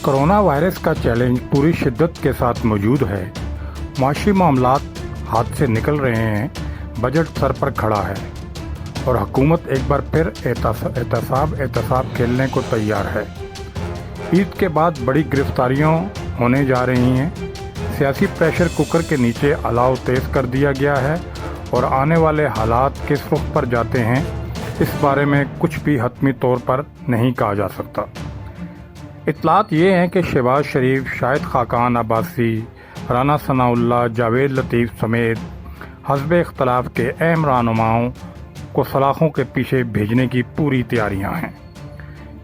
Corona virus का challenge पूरी शिद्दत के साथ मौजूद है। माशी मामलात हाथ से निकल रहे हैं, बजट सर पर खड़ा है और हुकूमत एक बार फिर एहतसाब खेलने को तैयार है। ईद के बाद बड़ी गिरफ्तारियां होने जा रही हैं। सियासी प्रेशर कुकर के नीचे अलाव तेज़ कर दिया गया है और आने वाले हालात किस रुख पर जाते हैं इस बारे में कुछ भी हतमी तौर पर नहीं कहा जा सकता। इतलात ये हैं कि शहबाज शरीफ, शाहिद खाकान अब्बासी, राना सनाउल्लाह, जावेद लतीफ़ समेत हस्ब इख्तलाफ के अहम रहनुमाओं को सलाखों के पीछे भेजने की पूरी तैयारियां हैं।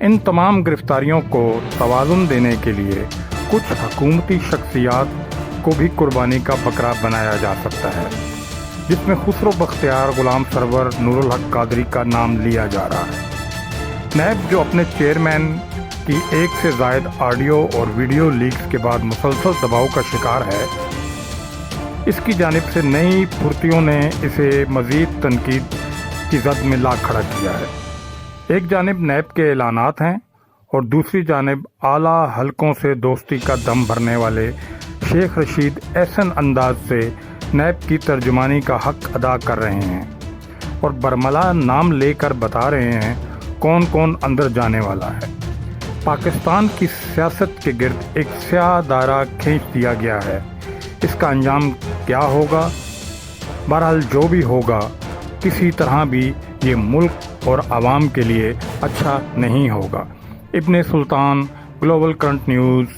इन तमाम गिरफ्तारियों को तवाज़ुन देने के लिए कुछ हुकूमती शख्सियात को भी कुर्बानी का बकरा बनाया जा सकता है, जिसमें खुसरो बख्तियार, गुलाम सरवर, नूरुल हक कादरी का नाम लिया जा रहा है। नैब जो अपने चेयरमैन की एक से ज़ायद ऑडियो और वीडियो लीक्स के बाद मुसलसल दबाव का शिकार है, इसकी जानिब से नई फुर्तियों ने इसे मज़ीद तनकीद की जद में ला खड़ा किया है। एक जानिब नैब के ऐलानात हैं और दूसरी जानिब आला हलकों से दोस्ती का दम भरने वाले शेख रशीद ऐसन अंदाज से नैब की तर्जुमानी का हक अदा कर रहे हैं और बरमला नाम लेकर बता रहे हैं कौन कौन अंदर जाने वाला है। पाकिस्तान की सियासत के गिर्द एक स्याह दायरा खींच दिया गया है। इसका अंजाम क्या होगा? बहरहाल जो भी होगा, किसी तरह भी ये मुल्क और आवाम के लिए अच्छा नहीं होगा। इब्ने सुल्तान, ग्लोबल करंट न्यूज़।